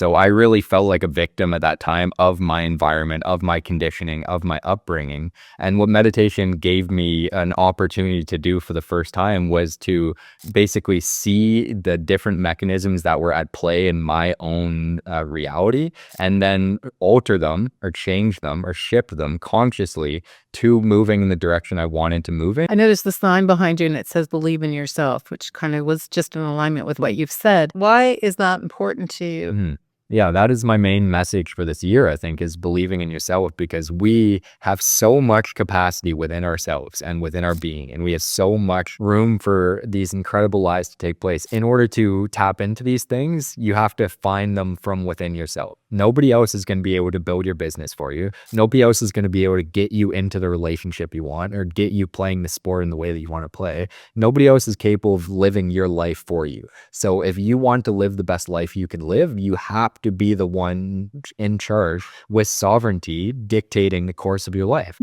So I really felt like a victim at that time of my environment, of my conditioning, of my upbringing. And what meditation gave me an opportunity to do for the first time was to basically see the different mechanisms that were at play in my own reality, and then alter them or change them or shift them consciously to moving in the direction I wanted to move in. I noticed the sign behind you and it says believe in yourself, which kind of was just in alignment with what you've said. Why is that important to you? Mhm. Yeah, that is my main message for this year, I think, is believing in yourself, because we have so much capacity within ourselves and within our being, and we have so much room for these incredible lives to take place. In order to tap into these things, you have to find them from within yourself. Nobody else is going to be able to build your business for you. Nobody else is going to be able to get you into the relationship you want or get you playing the sport in the way that you want to play. Nobody else is capable of living your life for you. So if you want to live the best life you can live, you have to be the one in charge with sovereignty dictating the course of your life.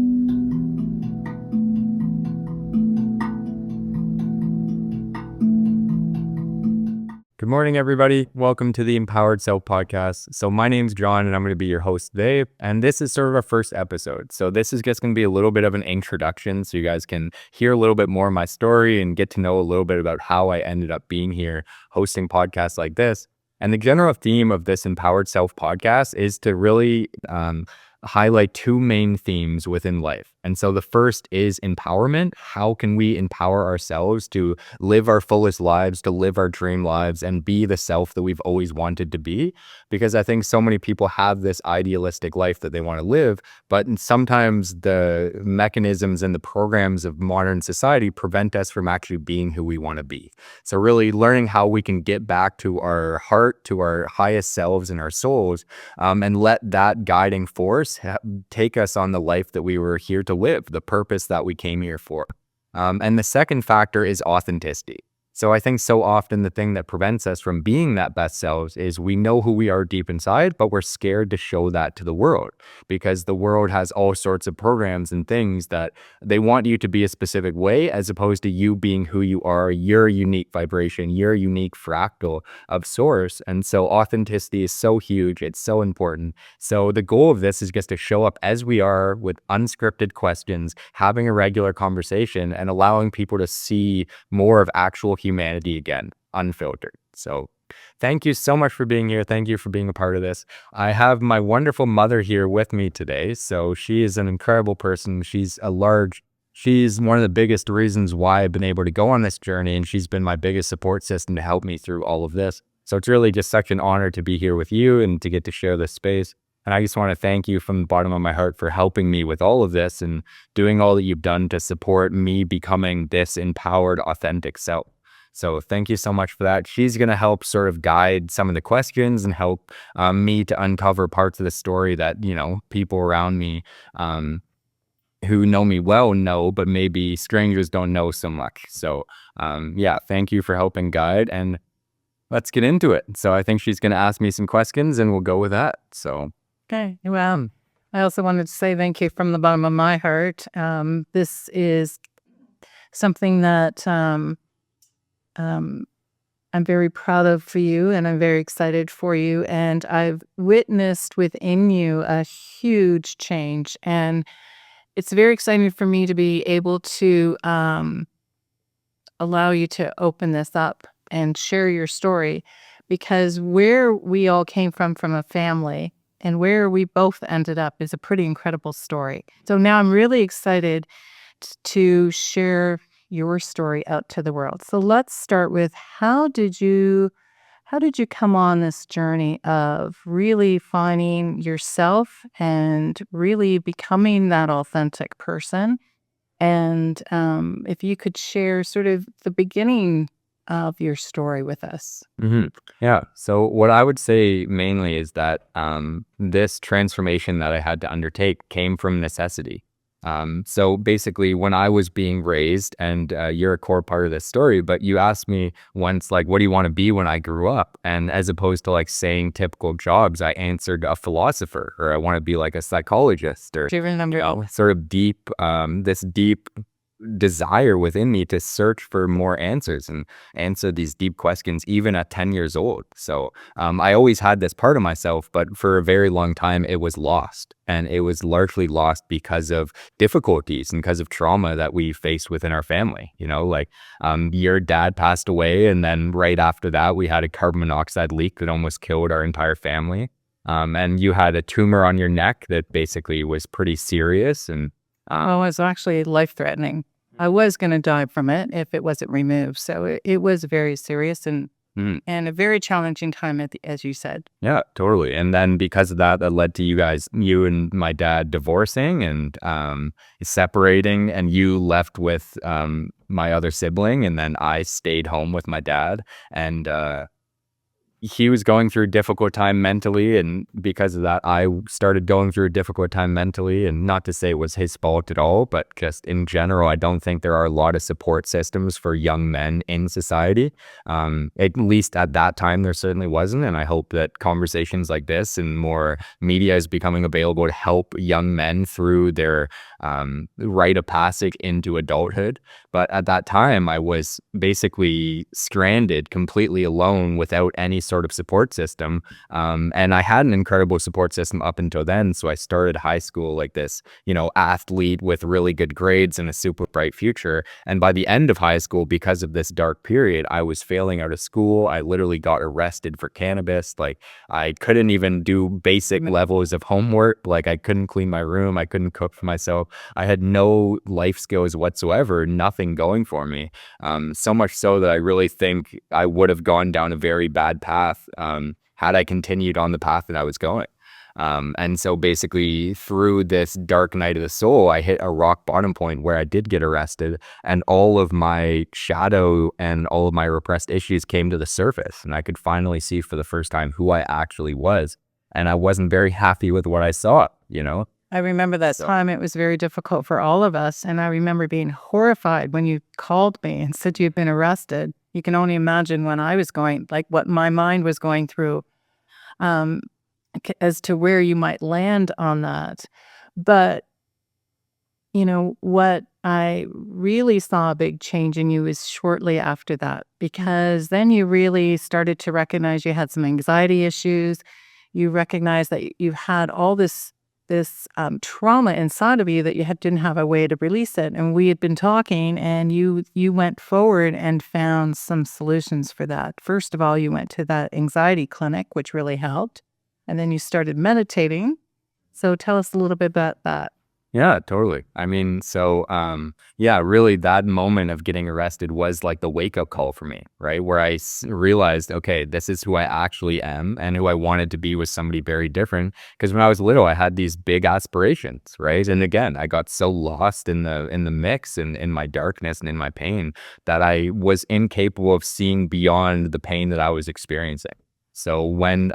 Good morning, everybody. Welcome to the Empowered Self Podcast. So my name's John, and I'm going to be your host today. And this is sort of our first episode. So this is just going to be a little bit of an introduction, so you guys can hear a little bit more of my story and get to know a little bit about how I ended up being here hosting podcasts like this. And the general theme of this Empowered Self Podcast is to really highlight two main themes within life. And so the first is empowerment. How can we empower ourselves to live our fullest lives, to live our dream lives, and be the self that we've always wanted to be? Because I think so many people have this idealistic life that they want to live, but sometimes the mechanisms and the programs of modern society prevent us from actually being who we want to be. So really learning how we can get back to our heart, to our highest selves and our souls, and let that guiding force take us on the life that we were here to live, the purpose that we came here for. And the second factor is authenticity. So I think so often the thing that prevents us from being that best selves is we know who we are deep inside, but we're scared to show that to the world, because the world has all sorts of programs and things that they want you to be a specific way, as opposed to you being who you are, your unique vibration, your unique fractal of source. And so authenticity is so huge. It's so important. So the goal of this is just to show up as we are with unscripted questions, having a regular conversation, and allowing people to see more of actual humanity again, unfiltered. So thank you so much for being here. Thank you for being a part of this. I have my wonderful mother here with me today. So she is an incredible person. She's one of the biggest reasons why I've been able to go on this journey, and she's been my biggest support system to help me through all of this. So it's really just such an honor to be here with you and to get to share this space. And I just want to thank you from the bottom of my heart for helping me with all of this and doing all that you've done to support me becoming this empowered, authentic self. So thank you so much for that. She's going to help sort of guide some of the questions and help me to uncover parts of the story that, people around me who know me well know, but maybe strangers don't know so much. So thank you for helping guide, and let's get into it. So I think she's going to ask me some questions and we'll go with that. So. Okay. Well, I also wanted to say thank you from the bottom of my heart. This is something that I'm very proud of for you, and I'm very excited for you. And I've witnessed within you a huge change. And it's very exciting for me to be able to allow you to open this up and share your story, because where we all came from a family, and where we both ended up is a pretty incredible story. So now I'm really excited to share your story out to the world. So let's start with, how did you come on this journey of really finding yourself and really becoming that authentic person? And if you could share sort of the beginning of your story with us. Mm-hmm. Yeah. So what I would say mainly is that this transformation that I had to undertake came from necessity. So basically, when I was being raised, and you're a core part of this story, but you asked me once, like, what do you want to be when I grew up? And as opposed to like saying typical jobs, I answered a philosopher, or I want to be like a psychologist, or Do you remember? sort of deep, this deep desire within me to search for more answers and answer these deep questions, even at 10 years old. So I always had this part of myself, but for a very long time, it was lost. And it was largely lost because of difficulties and because of trauma that we faced within our family. You know, like your dad passed away. And then right after that, we had a carbon monoxide leak that almost killed our entire family. And you had a tumor on your neck that basically was pretty serious. And Oh, it was actually life-threatening. I was going to die from it if it wasn't removed. So it was very serious and mm, a very challenging time, as you said. yeah, totally. And then because of that, that led to you and my dad divorcing and separating, and you left with my other sibling, and then I stayed home with my dad. And he was going through a difficult time mentally, and because of that I started going through a difficult time mentally. And not to say it was his fault at all, but just in general, I don't think there are a lot of support systems for young men in society. At least at that time there certainly wasn't, and I hope that conversations like this and more media is becoming available to help young men through their rite of passage into adulthood. But at that time I was basically stranded completely alone without any sort of support system. And I had an incredible support system up until then. So I started high school like this, you know, athlete with really good grades and a super bright future. And by the end of high school, because of this dark period, I was failing out of school. I literally got arrested for cannabis. Like I couldn't even do basic levels of homework. Like I couldn't clean my room. I couldn't cook for myself. I had no life skills whatsoever, nothing going for me. So much so that I really think I would have gone down a very bad path had I continued on the path that I was going. And so basically through this dark night of the soul, I hit a rock bottom point where I did get arrested, and all of my shadow and all of my repressed issues came to the surface, and I could finally see for the first time who I actually was. And I wasn't very happy with what I saw, you know? I remember that time. It was very difficult for all of us. And I remember being horrified when you called me and said you'd been arrested. You can only imagine when I was going, like what my mind was going through as to where you might land on that. But, you know, what I really saw a big change in you is shortly after that, because then you really started to recognize you had some anxiety issues. You recognized that you had all this trauma inside of you that didn't have a way to release it. And we had been talking, and you went forward and found some solutions for that. First of all, you went to that anxiety clinic, which really helped. And then you started meditating. So tell us a little bit about that. Yeah, totally. I mean, so yeah, really that moment of getting arrested was like the wake up call for me, right? Where I realized, okay, this is who I actually am, and who I wanted to be was somebody very different. Because when I was little, I had these big aspirations, right? And again, I got so lost in the mix and in my darkness and in my pain that I was incapable of seeing beyond the pain that I was experiencing. So when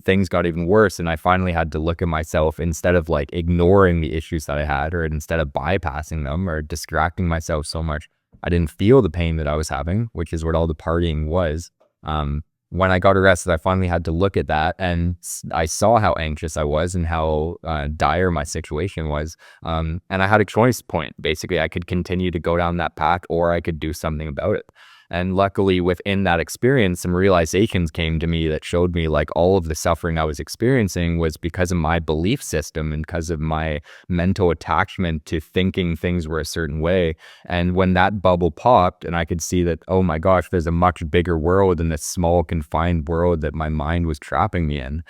things got even worse and I finally had to look at myself, instead of like ignoring the issues that I had, or instead of bypassing them or distracting myself so much, I didn't feel the pain that I was having, which is what all the partying was. When I got arrested, I finally had to look at that, and I saw how anxious I was and how dire my situation was. And I had a choice point. Basically, I could continue to go down that path, or I could do something about it. And luckily within that experience, some realizations came to me that showed me like all of the suffering I was experiencing was because of my belief system and because of my mental attachment to thinking things were a certain way. And when that bubble popped and I could see that, oh my gosh, there's a much bigger world than this small confined world that my mind was trapping me in,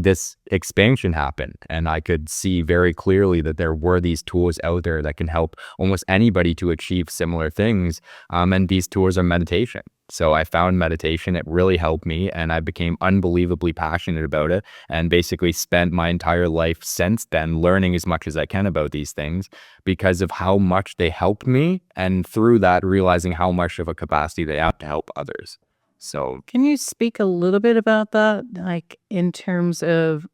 this expansion happened. And I could see very clearly that there were these tools out there that can help almost anybody to achieve similar things. And these tools are meditation. So I found meditation. It really helped me, and I became unbelievably passionate about it, and basically spent my entire life since then learning as much as I can about these things because of how much they helped me, and through that realizing how much of a capacity they have to help others. So Can you speak a little bit about that, like in terms of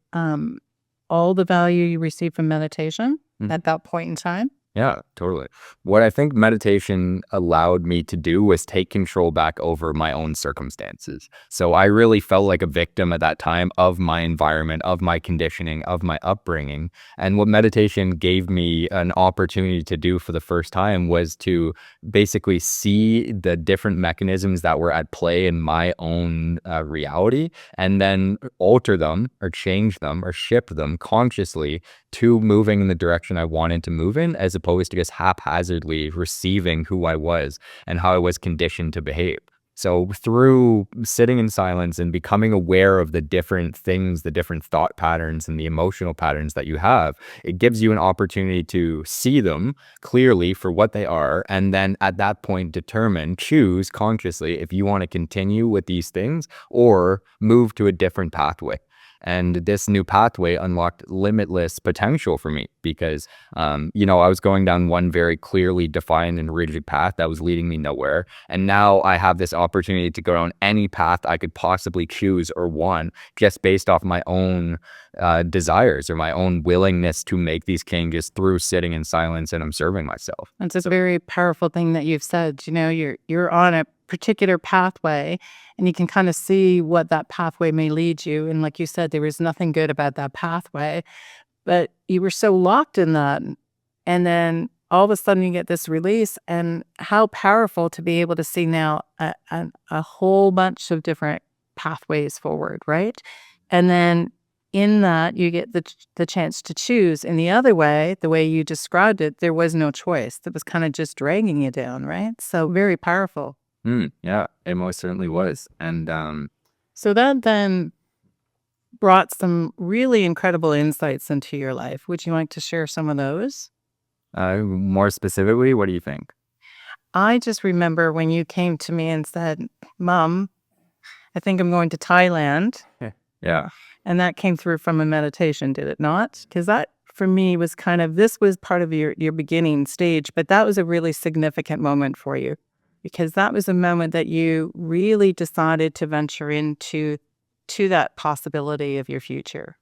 all the value you received from meditation at that point in time? Yeah, totally. What I think meditation allowed me to do was take control back over my own circumstances. So I really felt like a victim at that time of my environment, of my conditioning, of my upbringing. And what meditation gave me an opportunity to do for the first time was to basically see the different mechanisms that were at play in my own reality, and then alter them or change them or shift them consciously to moving in the direction I wanted to move in, as opposed to just haphazardly receiving who I was and how I was conditioned to behave. So through sitting in silence and becoming aware of the different things, the different thought patterns and the emotional patterns that you have, it gives you an opportunity to see them clearly for what they are. And then at that point, choose consciously if you want to continue with these things or move to a different pathway. And this new pathway unlocked limitless potential for me because, I was going down one very clearly defined and rigid path that was leading me nowhere. And now I have this opportunity to go down any path I could possibly choose or want, just based off my own desires or my own willingness to make these changes through sitting in silence and observing myself. That's a very powerful thing that you've said. You're on a particular pathway and you can kind of see what that pathway may lead you. And like you said, there was nothing good about that pathway, but you were so locked in that. And then all of a sudden you get this release, and how powerful to be able to see now a whole bunch of different pathways forward, right? And then in that you get the chance to choose. In the other way, the way you described it, there was no choice. That was kind of just dragging you down, right? So very powerful. Yeah, it most certainly was. And So that then brought some really incredible insights into your life. Would you like to share some of those? more specifically, what do you think? I just remember when you came to me and said, Mom, I think I'm going to Thailand. Yeah. And that came through from a meditation, did it not? Because that for me was this was part of your beginning stage, but that was a really significant moment for you, because that was a moment that you really decided to venture into that possibility of your future.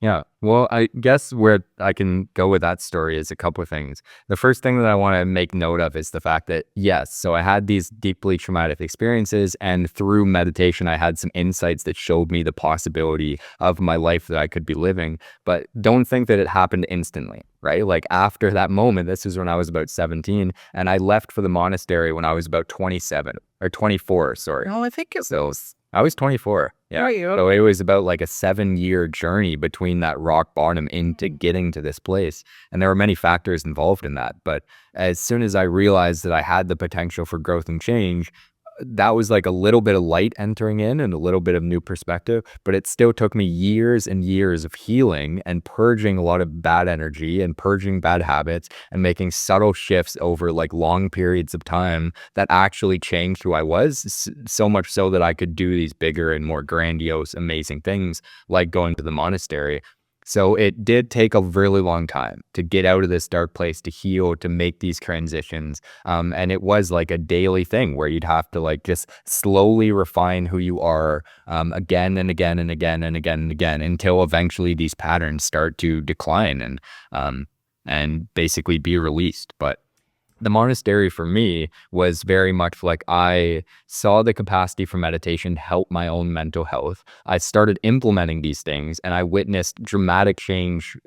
Yeah. Well, I guess where I can go with that story is a couple of things. The first thing that I want to make note of is the fact that, yes, so I had these deeply traumatic experiences, and through meditation, I had some insights that showed me the possibility of my life that I could be living. But don't think that it happened instantly, right? Like after that moment, this was when I was about 17, and I left for the monastery when I was about 27 or 24, sorry. Oh, I think it So was. I was 24. Yeah. Oh, yeah. So it was about like a 7-year journey between that rock bottom into getting to this place. And there were many factors involved in that. But as soon as I realized that I had the potential for growth and change, that was like a little bit of light entering in and a little bit of new perspective, but it still took me years and years of healing and purging a lot of bad energy and purging bad habits and making subtle shifts over like long periods of time that actually changed who I was, so much so that I could do these bigger and more grandiose, amazing things like going to the monastery. So it did take a really long time to get out of this dark place, to heal, to make these transitions. And it was like a daily thing where you'd have to like just slowly refine who you are, again and again and again and again and again, until eventually these patterns start to decline and basically be released. But the monastery for me was very much like I saw the capacity for meditation help my own mental health. I started implementing these things and I witnessed dramatic change,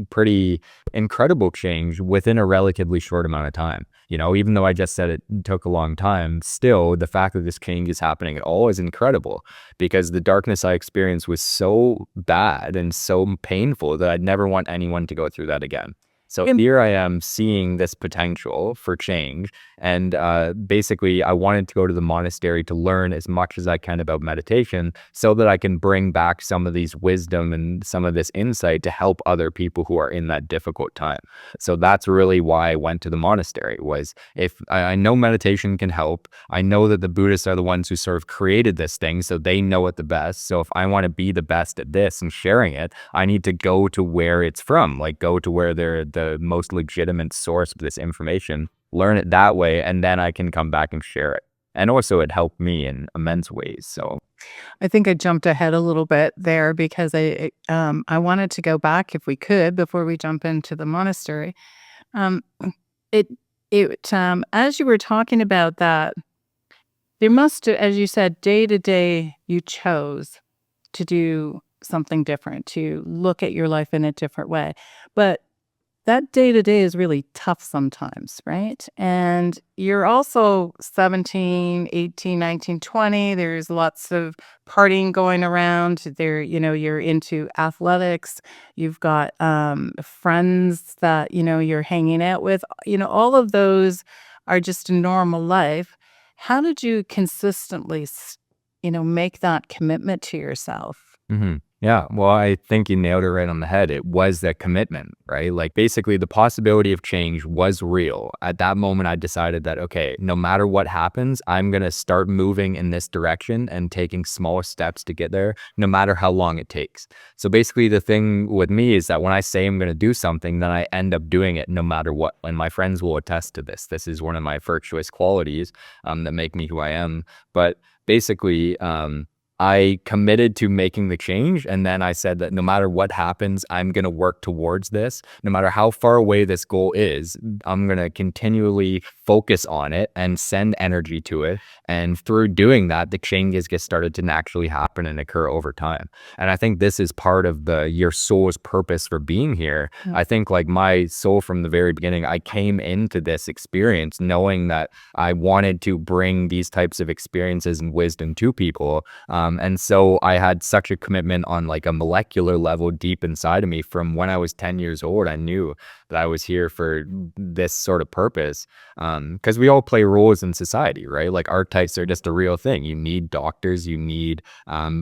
pretty incredible change within a relatively short amount of time. Even though I just said it took a long time, still the fact that this change is happening at all is incredible, because the darkness I experienced was so bad and so painful that I'd never want anyone to go through that again. So here I am seeing this potential for change. And basically, I wanted to go to the monastery to learn as much as I can about meditation so that I can bring back some of these wisdom and some of this insight to help other people who are in that difficult time. So that's really why I went to the monastery. Was if I know meditation can help. I know that the Buddhists are the ones who sort of created this thing, so they know it the best. So if I want to be the best at this and sharing it, I need to go to where it's from, like go to where they're the most legitimate source of this information, learn it that way, and then I can come back and share it. And also it helped me in immense ways. So I think I jumped ahead a little bit there because I wanted to go back if we could before we jump into the monastery. Um, it as you were talking about that, there must, as you said, day to day, you chose to do something different, to look at your life in a different way. But that day to day is really tough sometimes, right? And you're also 17, 18, 19, 20. There's lots of partying going around. There, you're into athletics. You've got friends that, you're hanging out with. All of those are just a normal life. How did you consistently, make that commitment to yourself? Yeah, well, I think you nailed it right on the head. It was that commitment, right? Like basically the possibility of change was real. At that moment, I decided that, okay, no matter what happens, I'm going to start moving in this direction and taking small steps to get there, no matter how long it takes. So basically the thing with me is that when I say I'm going to do something, then I end up doing it no matter what. And my friends will attest to this. This is one of my virtuous qualities that make me who I am. But basically, I committed to making the change. And then I said that no matter what happens, I'm going to work towards this. No matter how far away this goal is, I'm going to continually focus on it and send energy to it. And through doing that, the changes get started to naturally happen and occur over time. And I think this is part of your soul's purpose for being here. Yeah. I think like my soul from the very beginning, I came into this experience knowing that I wanted to bring these types of experiences and wisdom to people. And so I had such a commitment on like a molecular level deep inside of me from when I was 10 years old. I knew that I was here for this sort of purpose. Because we all play roles in society, right? Like archetypes are just a real thing. You need doctors, you need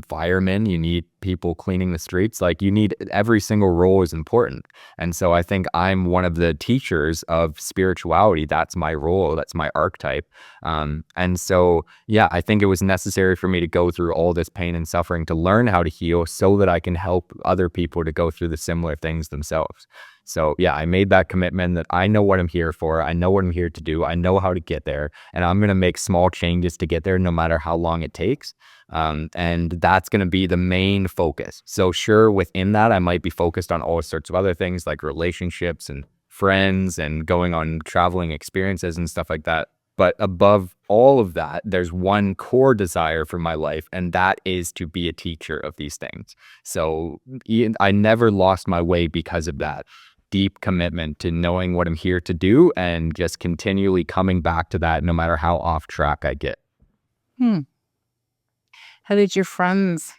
firemen, you need people cleaning the streets. Like you need every single role is important. And so I think I'm one of the teachers of spirituality. That's my role. That's my archetype. And so, yeah, I think it was necessary for me to go through all this pain and suffering to learn how to heal so that I can help other people to go through the similar things themselves. So yeah, I made that commitment that I know what I'm here for. I know what I'm here to do. I know how to get there. And I'm going to make small changes to get there no matter how long it takes. And that's going to be the main focus. So sure, within that, I might be focused on all sorts of other things like relationships and friends and going on traveling experiences and stuff like that. But above all of that, there's one core desire for my life, and that is to be a teacher of these things. So I never lost my way because of that deep commitment to knowing what I'm here to do and just continually coming back to that no matter how off track I get. Hmm. How did your friends,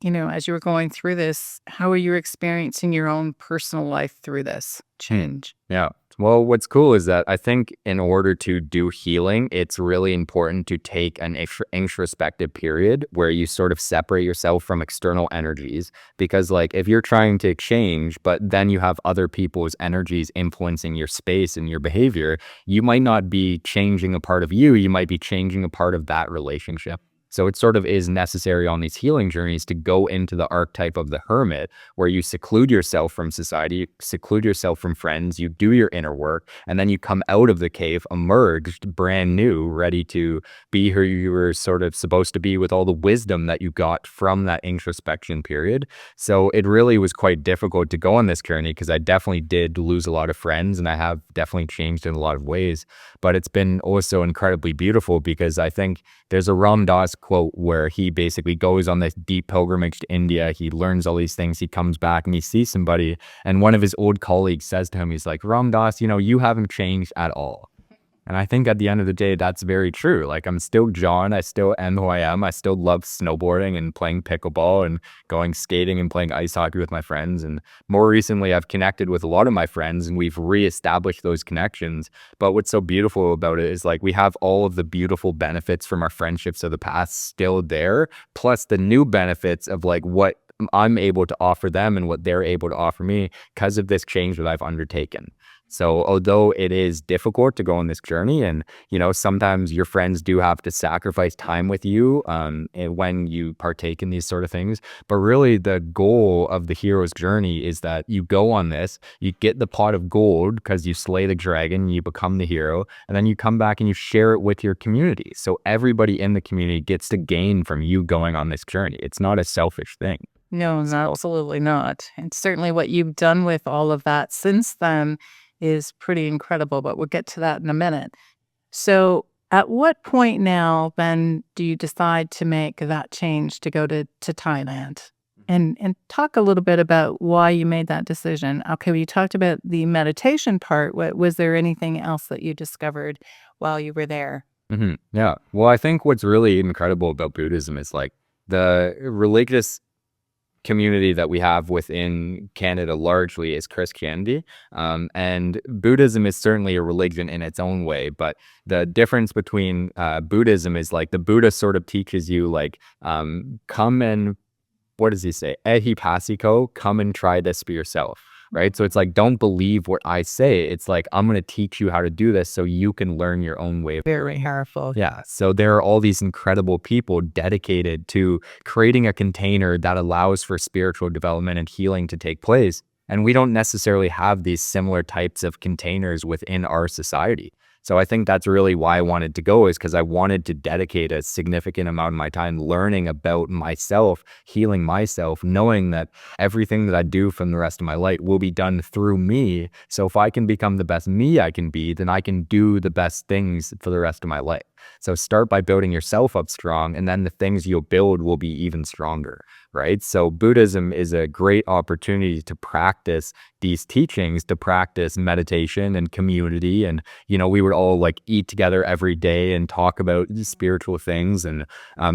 as you were going through this, how were you experiencing your own personal life through this change? Yeah. Well, what's cool is that I think in order to do healing, it's really important to take an introspective period where you sort of separate yourself from external energies. Because, like, if you're trying to change, but then you have other people's energies influencing your space and your behavior, you might not be changing a part of you, you might be changing a part of that relationship. So it sort of is necessary on these healing journeys to go into the archetype of the hermit, where you seclude yourself from society, seclude yourself from friends, you do your inner work, and then you come out of the cave, emerged brand new, ready to be who you were sort of supposed to be with all the wisdom that you got from that introspection period. So it really was quite difficult to go on this journey because I definitely did lose a lot of friends and I have definitely changed in a lot of ways. But it's been also incredibly beautiful because I think there's a Ram Dass quote where he basically goes on this deep pilgrimage to India. He learns all these things. He comes back and he sees somebody. And one of his old colleagues says to him, he's like, Ram Dass, you haven't changed at all. And I think at the end of the day, that's very true. Like, I'm still John. I still am who I am. I still love snowboarding and playing pickleball and going skating and playing ice hockey with my friends. And more recently, I've connected with a lot of my friends and we've reestablished those connections. But what's so beautiful about it is like we have all of the beautiful benefits from our friendships of the past still there, plus the new benefits of like what I'm able to offer them and what they're able to offer me because of this change that I've undertaken. So although it is difficult to go on this journey and, sometimes your friends do have to sacrifice time with you when you partake in these sort of things. But really the goal of the hero's journey is that you go on this, you get the pot of gold because you slay the dragon, you become the hero, and then you come back and you share it with your community. So everybody in the community gets to gain from you going on this journey. It's not a selfish thing. No, absolutely not. And certainly what you've done with all of that since then is pretty incredible, but we'll get to that in a minute. So at what point now then do you decide to make that change to go to Thailand? And talk a little bit about why you made that decision. Okay, well, you talked about the meditation part. Was there anything else that you discovered while you were there? Yeah. Well, I think what's really incredible about Buddhism is like the religious community that we have within Canada largely is Christianity. And Buddhism is certainly a religion in its own way, but the difference between Buddhism is like the Buddha sort of teaches you like, come and, what does he say? Ehipasiko, come and try this for yourself. Right. So it's like, don't believe what I say. It's like, I'm going to teach you how to do this so you can learn your own way. Very powerful. Yeah. So there are all these incredible people dedicated to creating a container that allows for spiritual development and healing to take place. And we don't necessarily have these similar types of containers within our society. So I think that's really why I wanted to go, is because I wanted to dedicate a significant amount of my time learning about myself, healing myself, knowing that everything that I do from the rest of my life will be done through me. So if I can become the best me I can be, then I can do the best things for the rest of my life. So start by building yourself up strong, and then the things you'll build will be even stronger, right? So Buddhism is a great opportunity to practice these teachings, to practice meditation and community. And, you know, we would all like eat together every day and talk about spiritual things and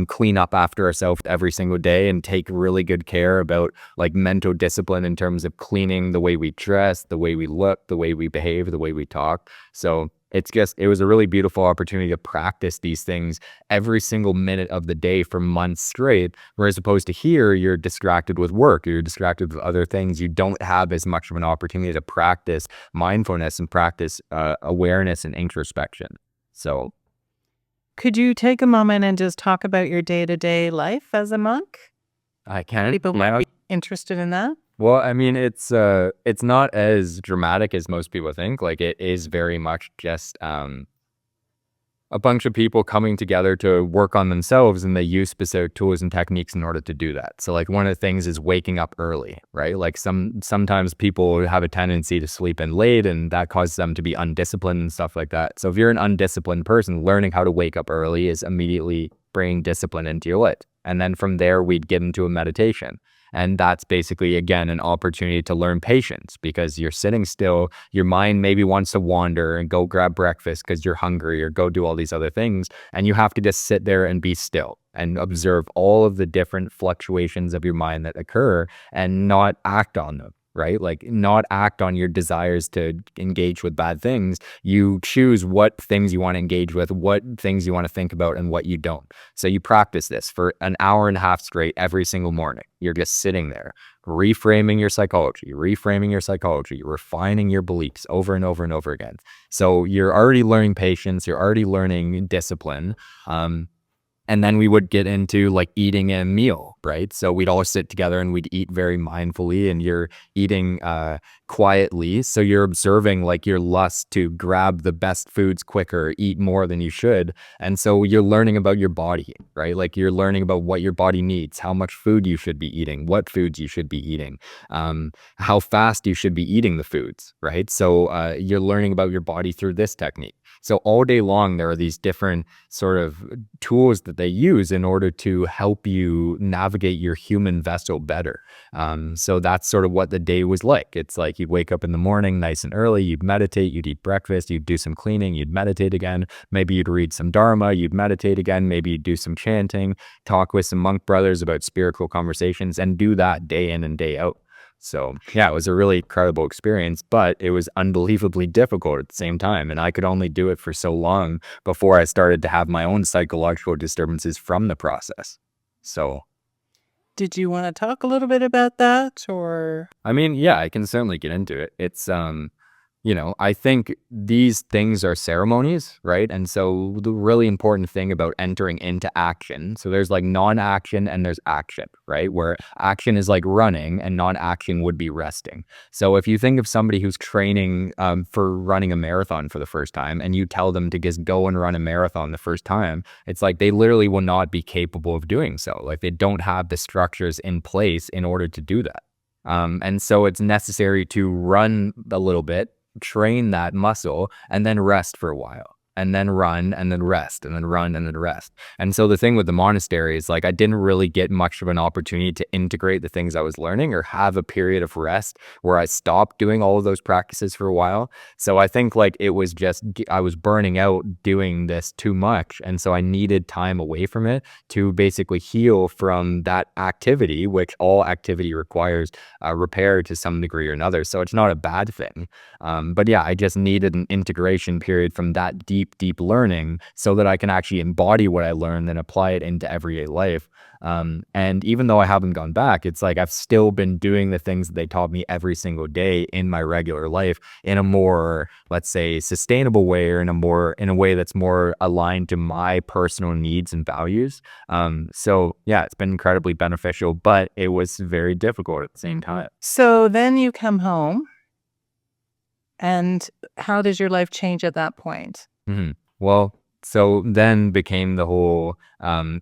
clean up after ourselves every single day and take really good care about like mental discipline in terms of cleaning the way we dress, the way we look, the way we behave, the way we talk. So it was a really beautiful opportunity to practice these things every single minute of the day for months straight. Whereas opposed to here, you're distracted with work, you're distracted with other things. You don't have as much of an opportunity to practice mindfulness and practice awareness and introspection. So could you take a moment and just talk about your day-to-day life as a monk? I can. People might be interested in that. Well, I mean, it's not as dramatic as most people think. Like, it is very much just a bunch of people coming together to work on themselves, and they use specific tools and techniques in order to do that. So like one of the things is waking up early, right? Like sometimes people have a tendency to sleep in late, and that causes them to be undisciplined and stuff like that. So if you're an undisciplined person, learning how to wake up early is immediately bringing discipline into your life. And then from there, we'd get into a meditation. And that's basically, again, an opportunity to learn patience, because you're sitting still. Your mind maybe wants to wander and go grab breakfast because you're hungry, or go do all these other things. And you have to just sit there and be still and observe all of the different fluctuations of your mind that occur and not act on them. Right? Like, not act on your desires to engage with bad things. You choose what things you want to engage with, what things you want to think about, and what you don't. So you practice this for an hour and a half straight every single morning. You're just sitting there, reframing your psychology, refining your beliefs over and over and over again. So you're already learning patience, you're already learning discipline. And then we would get into like eating a meal, right? So we'd all sit together and we'd eat very mindfully, and you're eating quietly. So you're observing like your lust to grab the best foods quicker, eat more than you should. And so you're learning about your body, right? Like, you're learning about what your body needs, how much food you should be eating, what foods you should be eating, how fast you should be eating the foods, right? So you're learning about your body through this technique. So all day long, there are these different sort of tools that they use in order to help you navigate your human vessel better. So that's sort of what the day was like. It's like you'd wake up in the morning nice and early, you'd meditate, you'd eat breakfast, you'd do some cleaning, you'd meditate again. Maybe you'd read some Dharma, you'd meditate again, maybe you'd do some chanting, talk with some monk brothers about spiritual conversations, and do that day in and day out. So yeah, it was a really incredible experience, but it was unbelievably difficult at the same time. And I could only do it for so long before I started to have my own psychological disturbances from the process. So did you want to talk a little bit about that, or? I mean, yeah, I can certainly get into it. It's, you know, I think these things are ceremonies, right? And so the really important thing about entering into action, so there's like non-action and there's action, right? Where action is like running and non-action would be resting. So if you think of somebody who's training for running a marathon for the first time, and you tell them to just go and run a marathon the first time, it's like they literally will not be capable of doing so. Like, they don't have the structures in place in order to do that. And so it's necessary to run a little bit, train that muscle and then rest for a while. And then run and then rest and then run and then rest. And so the thing with the monastery is like I didn't really get much of an opportunity to integrate the things I was learning or have a period of rest where I stopped doing all of those practices for a while. So I think like it was just I was burning out doing this too much. And so I needed time away from it to basically heal from that activity, which all activity requires repair to some degree or another. So it's not a bad thing. But yeah, I just needed an integration period from that deep learning so that I can actually embody what I learned and apply it into everyday life. And even though I haven't gone back, it's like I've still been doing the things that they taught me every single day in my regular life in a more, let's say, sustainable way, or in a way that's more aligned to my personal needs and values. So yeah, it's been incredibly beneficial, but it was very difficult at the same time. So then you come home, and how does your life change at that point? Well, so then became the whole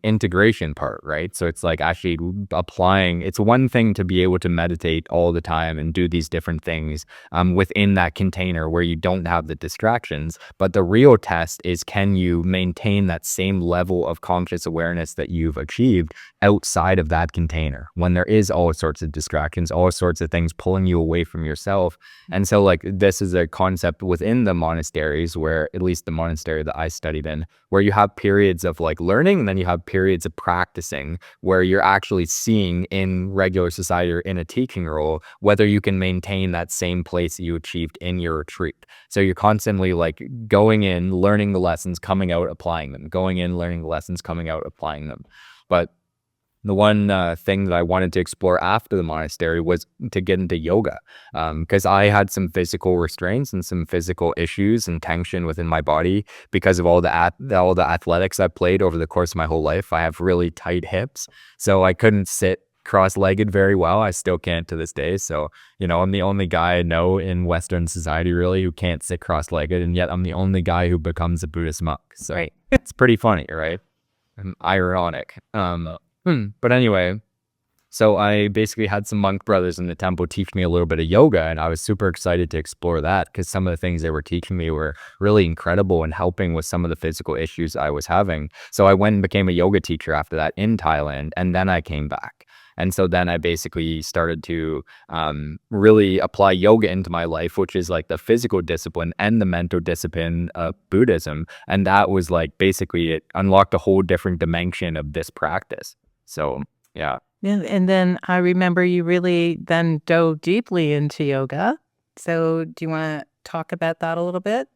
integration part, right? So it's like actually applying. It's one thing to be able to meditate all the time and do these different things within that container where you don't have the distractions. But the real test is, can you maintain that same level of conscious awareness that you've achieved outside of that container when there is all sorts of distractions, all sorts of things pulling you away from yourself? And so like this is a concept within the monasteries, where at least the monastery that I studied in, where you have periods of like learning and then you have periods of practicing where you're actually seeing in regular society or in a teaching role whether you can maintain that same place that you achieved in your retreat. So you're constantly like going in, learning the lessons, coming out, applying them, going in, learning the lessons, coming out, applying them. But the one thing that I wanted to explore after the monastery was to get into yoga, because I had some physical restraints and some physical issues and tension within my body because of all the athletics I played over the course of my whole life. I have really tight hips, so I couldn't sit cross-legged very well. I still can't to this day. So, I'm the only guy I know in Western society really who can't sit cross-legged, and yet I'm the only guy who becomes a Buddhist monk. So Right. it's pretty funny, right? And ironic. But anyway, so I basically had some monk brothers in the temple teach me a little bit of yoga, and I was super excited to explore that because some of the things they were teaching me were really incredible and helping with some of the physical issues I was having. So I went and became a yoga teacher after that in Thailand, and then I came back. And so then I basically started to really apply yoga into my life, which is like the physical discipline and the mental discipline of Buddhism. And that was like basically it unlocked a whole different dimension of this practice. So, yeah. And then I remember you really then dove deeply into yoga. So do you want to talk about that a little bit?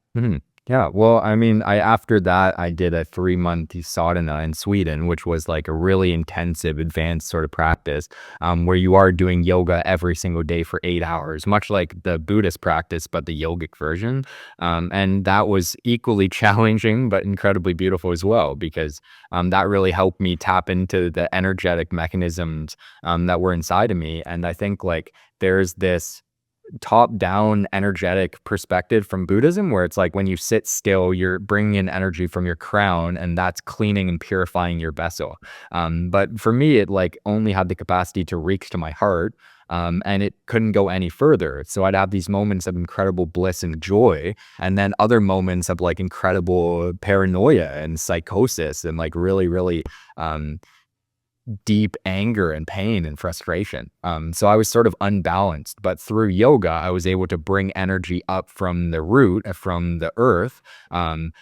Yeah, well, I mean, after that, I did a 3-month sadhana in Sweden, which was like a really intensive, advanced sort of practice, where you are doing yoga every single day for 8 hours, much like the Buddhist practice, but the yogic version. And that was equally challenging, but incredibly beautiful as well, because that really helped me tap into the energetic mechanisms that were inside of me. And I think like there's this top-down energetic perspective from Buddhism where it's like when you sit still, you're bringing in energy from your crown, and that's cleaning and purifying your vessel. But for me, it like only had the capacity to reach to my heart, and it couldn't go any further. So I'd have these moments of incredible bliss and joy, and then other moments of like incredible paranoia and psychosis and like really deep anger and pain and frustration. So I was sort of unbalanced, but through yoga, I was able to bring energy up from the root, from the earth,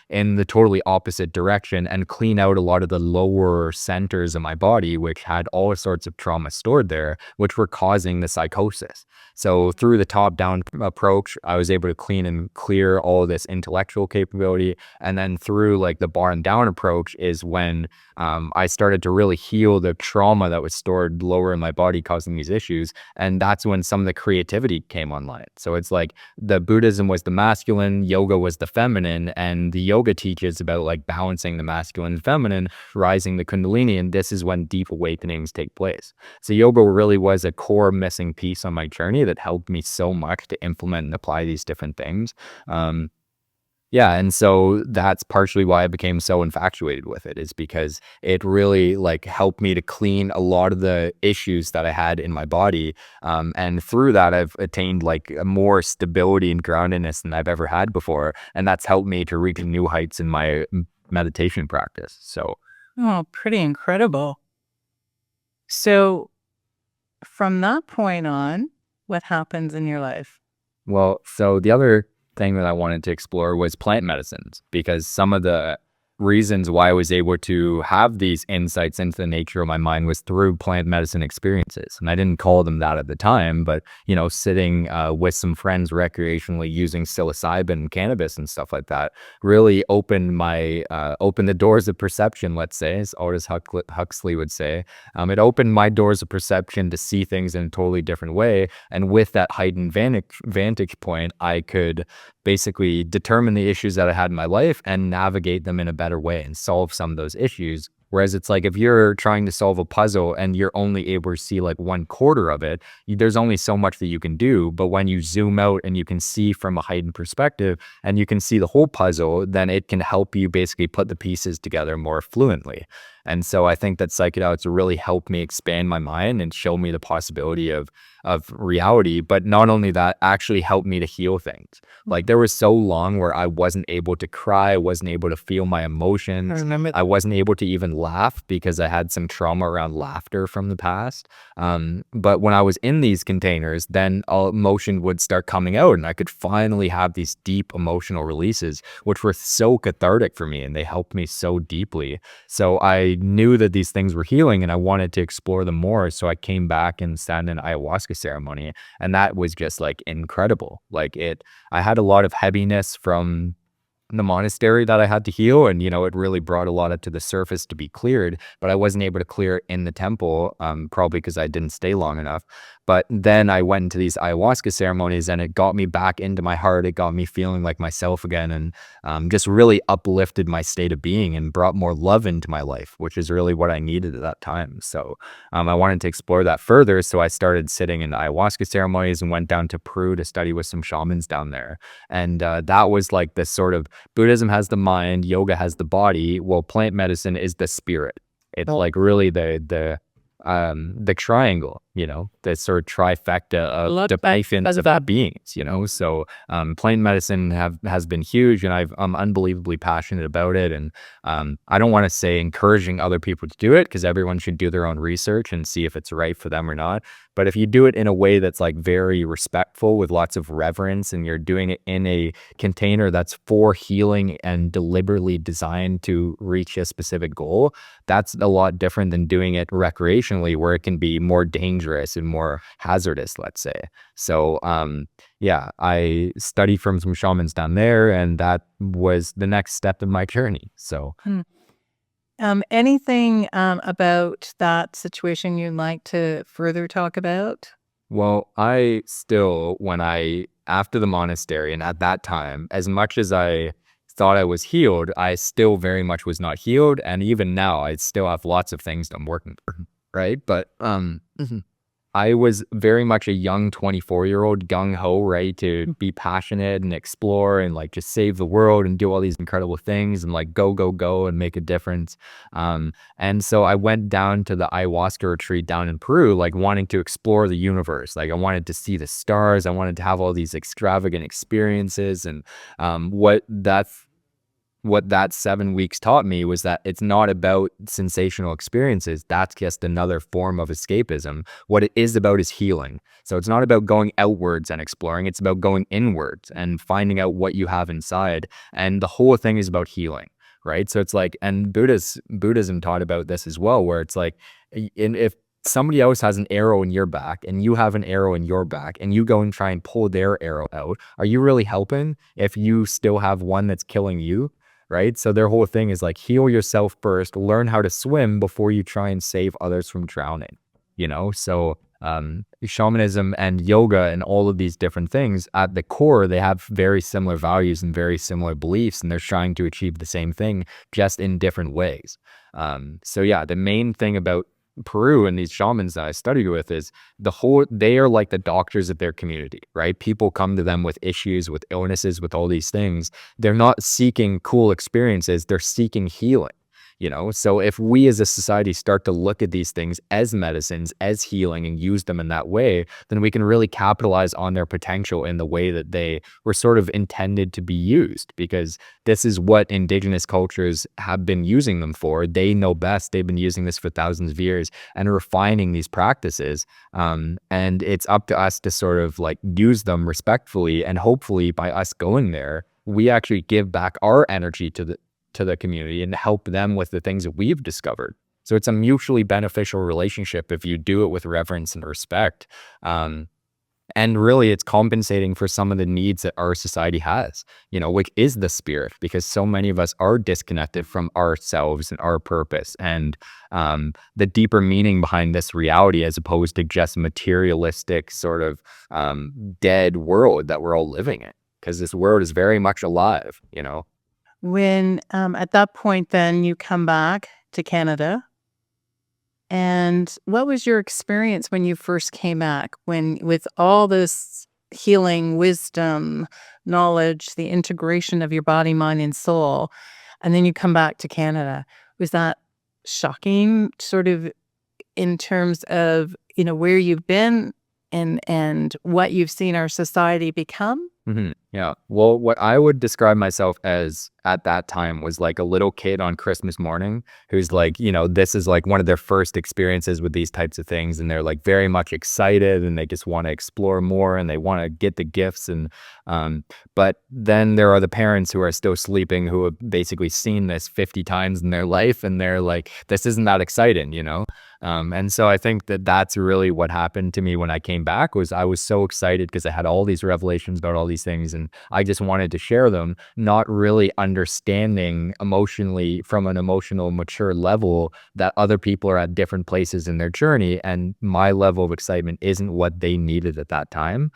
in the totally opposite direction, and clean out a lot of the lower centers of my body, which had all sorts of trauma stored there, which were causing the psychosis. So through the top-down approach, I was able to clean and clear all of this intellectual capability. And then through like the bottom-down approach is when I started to really heal the trauma that was stored lower in my body causing these issues. And that's when some of the creativity came online. So it's like the Buddhism was the masculine, yoga was the feminine, and the yoga teaches about like balancing the masculine and feminine, rising the kundalini, and this is when deep awakenings take place. So yoga really was a core missing piece on my journey that helped me so much to implement and apply these different things. Yeah, and so that's partially why I became so infatuated with it, is because it really like helped me to clean a lot of the issues that I had in my body. And through that, I've attained like a more stability and groundedness than I've ever had before. And that's helped me to reach new heights in my meditation practice. So, Oh, pretty incredible. So from that point on, what happens in your life? well, so the other thing that I wanted to explore was plant medicines, because some of the reasons why I was able to have these insights into the nature of my mind was through plant medicine experiences. And I didn't call them that at the time, but, sitting with some friends recreationally using psilocybin and cannabis and stuff like that really opened the doors of perception, let's say, as Aldous Huxley would say. It opened my doors of perception to see things in a totally different way. And with that heightened vantage point, I could basically determine the issues that I had in my life and navigate them in a better way and solve some of those issues. Whereas it's like if you're trying to solve a puzzle and you're only able to see like 1/4 of it, there's only so much that you can do. But when you zoom out and you can see from a heightened perspective and you can see the whole puzzle, then it can help you basically put the pieces together more fluently. And so I think that psychedelics really helped me expand my mind and show me the possibility of reality. But not only that, actually helped me to heal things. Like there was so long where I wasn't able to cry, I wasn't able to feel my I emotions. remember. I wasn't able to even laugh because I had some trauma around laughter from the past. But when I was in these containers, then all emotion would start coming out and I could finally have these deep emotional releases, which were so cathartic for me and they helped me so deeply. So I knew that these things were healing and I wanted to explore them more. So I came back and sat in an ayahuasca ceremony, and that was just like incredible. I had a lot of heaviness from the monastery that I had to heal. And, it really brought a lot of to the surface to be cleared, but I wasn't able to clear it in the temple, probably because I didn't stay long enough. But then I went into these ayahuasca ceremonies and it got me back into my heart. It got me feeling like myself again, and just really uplifted my state of being and brought more love into my life, which is really what I needed at that time. So I wanted to explore that further. So I started sitting in ayahuasca ceremonies and went down to Peru to study with some shamans down there. And that was like this sort of Buddhism has the mind, yoga has the body. Well, plant medicine is the spirit. It's Oh, like really the triangle, the sort of trifecta of look, definitions that's of that. beings, So plant medicine has been huge, and I'm unbelievably passionate about it. And I don't want to say encouraging other people to do it, because everyone should do their own research and see if it's right for them or not. But if you do it in a way that's like very respectful with lots of reverence, and you're doing it in a container that's for healing and deliberately designed to reach a specific goal, that's a lot different than doing it recreationally, where it can be more dangerous and more hazardous, let's say. So, yeah, I studied from some shamans down there, and that was the next step in my journey. So, Anything about that situation you'd like to further talk about? well, after the monastery, and at that time, as much as I thought I was healed, I still very much was not healed. And even now, I still have lots of things that I'm working through, right? But I was very much a young 24-year-old, gung-ho, ready to be passionate and explore and like just save the world and do all these incredible things and like go, go, go and make a difference. And so I went down to the ayahuasca retreat down in Peru, like wanting to explore the universe. Like I wanted to see the stars. I wanted to have all these extravagant experiences. And what that 7 weeks taught me was that it's not about sensational experiences. That's just another form of escapism. What it is about is healing. So it's not about going outwards and exploring. It's about going inwards and finding out what you have inside. And the whole thing is about healing, right? So it's like, and Buddhism taught about this as well, where it's like, if somebody else has an arrow in your back and you have an arrow in your back and you go and try and pull their arrow out, are you really helping if you still have one that's killing you? Right? So their whole thing is like, heal yourself first, learn how to swim before you try and save others from drowning, So shamanism and yoga and all of these different things, at the core, they have very similar values and very similar beliefs, and they're trying to achieve the same thing just in different ways. So yeah, the main thing about Peru and these shamans that I studied with is they are like the doctors of their community, right? People come to them with issues, with illnesses, with all these things. They're not seeking cool experiences, they're seeking healing. So if we as a society start to look at these things as medicines, as healing, and use them in that way, then we can really capitalize on their potential in the way that they were sort of intended to be used, because this is what indigenous cultures have been using them for. They know best. They've been using this for thousands of years and refining these practices. And it's up to us to sort of like use them respectfully, and hopefully by us going there, we actually give back our energy to the community and help them with the things that we've discovered. So it's a mutually beneficial relationship if you do it with reverence and respect. And really, it's compensating for some of the needs that our society has, which is the spirit, because so many of us are disconnected from ourselves and our purpose and the deeper meaning behind this reality, as opposed to just materialistic sort of dead world that we're all living in, because this world is very much alive. When at that point, then you come back to Canada. And what was your experience when you first came back, when with all this healing, wisdom, knowledge, the integration of your body, mind, and soul, and then you come back to Canada? Was that shocking, sort of, in terms of, where you've been and what you've seen our society become? Yeah. Well, what I would describe myself as at that time was like a little kid on Christmas morning who's like, this is like one of their first experiences with these types of things. And they're like very much excited and they just want to explore more and they want to get the gifts. But then there are the parents who are still sleeping, who have basically seen this 50 times in their life. And they're like, this isn't that exciting. And so I think that that's really what happened to me when I came back. Was I was so excited because I had all these revelations about all these things, and I just wanted to share them, not really understanding emotionally from an emotional mature level that other people are at different places in their journey, and my level of excitement isn't what they needed at that time.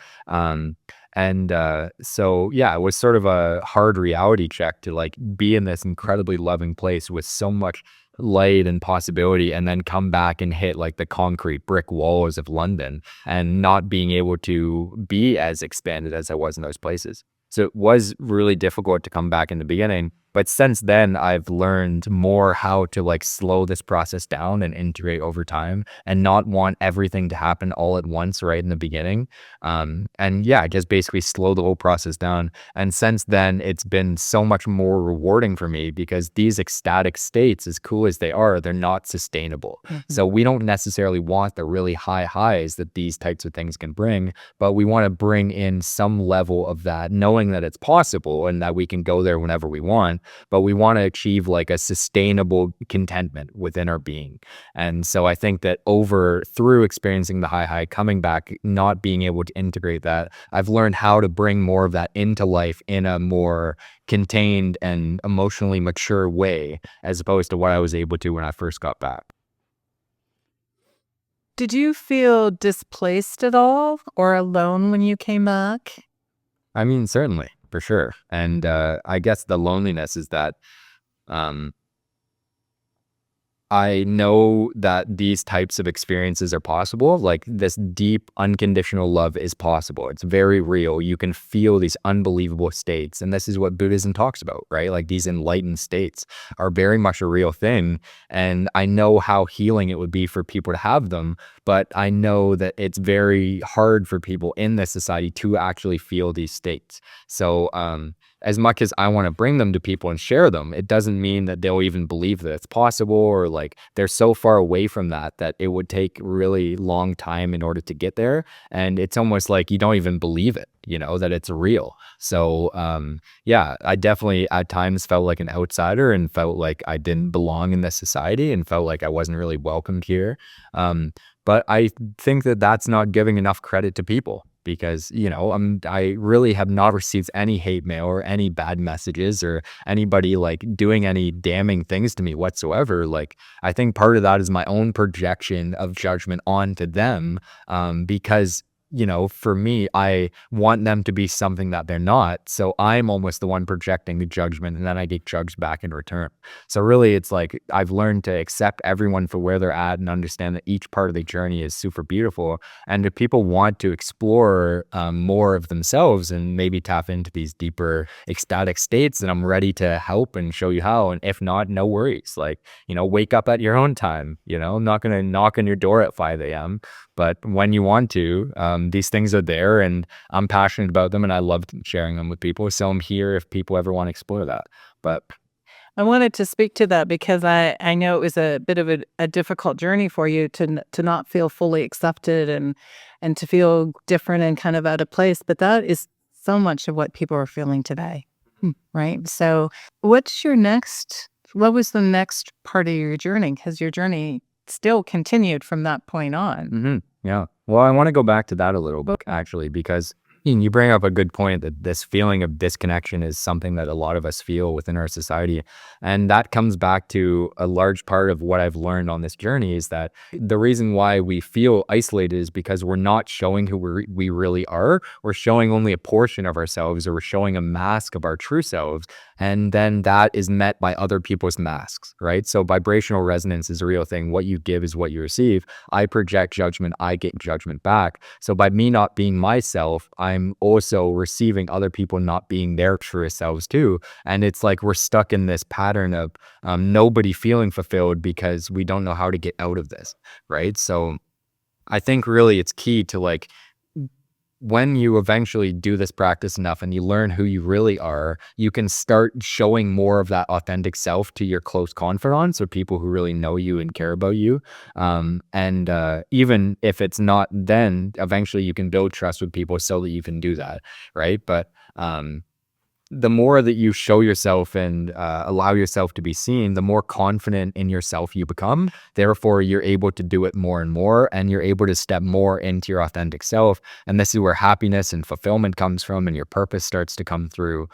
So yeah, it was sort of a hard reality check to like be in this incredibly loving place with so much light and possibility, and then come back and hit like the concrete brick walls of London and not being able to be as expanded as I was in those places. So it was really difficult to come back in the beginning. But since then, I've learned more how to like slow this process down and integrate over time, and not want everything to happen all at once right in the beginning. And yeah, just basically slow the whole process down. And since then, it's been so much more rewarding for me, because these ecstatic states, as cool as they are, they're not sustainable. So we don't necessarily want the really high highs that these types of things can bring, but we want to bring in some level of that, knowing that it's possible and that we can go there whenever we want. But we want to achieve like a sustainable contentment within our being. And so I think that through experiencing the high, coming back, not being able to integrate that, I've learned how to bring more of that into life in a more contained and emotionally mature way, as opposed to what I was able to when I first got back. Did you feel displaced at all or alone when you came back? I mean, certainly, for sure. And I guess the loneliness is that I know that these types of experiences are possible. Like this deep, unconditional love is possible. It's very real. You can feel these unbelievable states. And this is what Buddhism talks about, right? Like these enlightened states are very much a real thing. And I know how healing it would be for people to have them. But I know that it's very hard for people in this society to actually feel these states. So, as much as I want to bring them to people and share them, it doesn't mean that they'll even believe that it's possible, or like they're so far away from that it would take really long time in order to get there. And it's almost like you don't even believe it, that it's real. So yeah, I definitely at times felt like an outsider and felt like I didn't belong in this society and felt like I wasn't really welcomed here. But I think that that's not giving enough credit to people, because I really have not received any hate mail or any bad messages or anybody like doing any damning things to me whatsoever. Like I think part of that is my own projection of judgment onto them, because for me, I want them to be something that they're not. So I'm almost the one projecting the judgment, and then I get judged back in return. So really, it's like I've learned to accept everyone for where they're at and understand that each part of the journey is super beautiful. And if people want to explore more of themselves and maybe tap into these deeper ecstatic states, then I'm ready to help and show you how. And if not, no worries. Like, wake up at your own time. I'm not going to knock on your door at 5 a.m. But when you want to, these things are there, and I'm passionate about them, and I love sharing them with people. So I'm here if people ever want to explore that. But I wanted to speak to that because I know it was a bit of a difficult journey for you to not feel fully accepted and to feel different and kind of out of place. But that is so much of what people are feeling today, right? So what was the next part of your journey? Because your journey still continued from that point on. Yeah. Well, I want to go back to that a little bit, actually, because you bring up a good point that this feeling of disconnection is something that a lot of us feel within our society. And that comes back to a large part of what I've learned on this journey is that the reason why we feel isolated is because we're not showing who we really are. We're showing only a portion of ourselves, or we're showing a mask of our true selves. And then that is met by other people's masks, right? So vibrational resonance is a real thing. What you give is what you receive. I project judgment, I get judgment back. So by me not being myself, I'm also receiving other people not being their truest selves too. And it's like we're stuck in this pattern of nobody feeling fulfilled because we don't know how to get out of this, right? So I think really it's key to, like, when you eventually do this practice enough and you learn who you really are, you can start showing more of that authentic self to your close confidants or people who really know you and care about you. And even if it's not, then eventually you can build trust with people so that you can do that, right? But the more that you show yourself and allow yourself to be seen, the more confident in yourself you become. Therefore, you're able to do it more and more, and you're able to step more into your authentic self. And this is where happiness and fulfillment comes from, and your purpose starts to come through.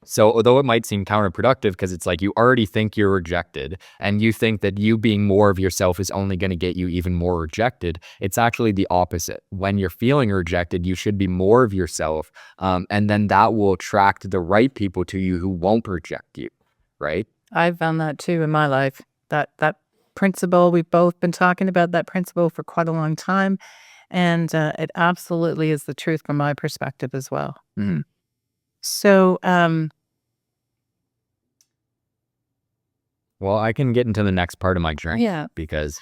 So although it might seem counterproductive because it's like you already think you're rejected and you think that you being more of yourself is only going to get you even more rejected, it's actually the opposite. When you're feeling rejected, you should be more of yourself. And then that will attract the right people to you who won't reject you, right? I've found that too in my life. That principle, we've both been talking about that principle for quite a long time. And it absolutely is the truth from my perspective as well. Mhm. So, Well, I can get into the next part of my journey. yeah. Because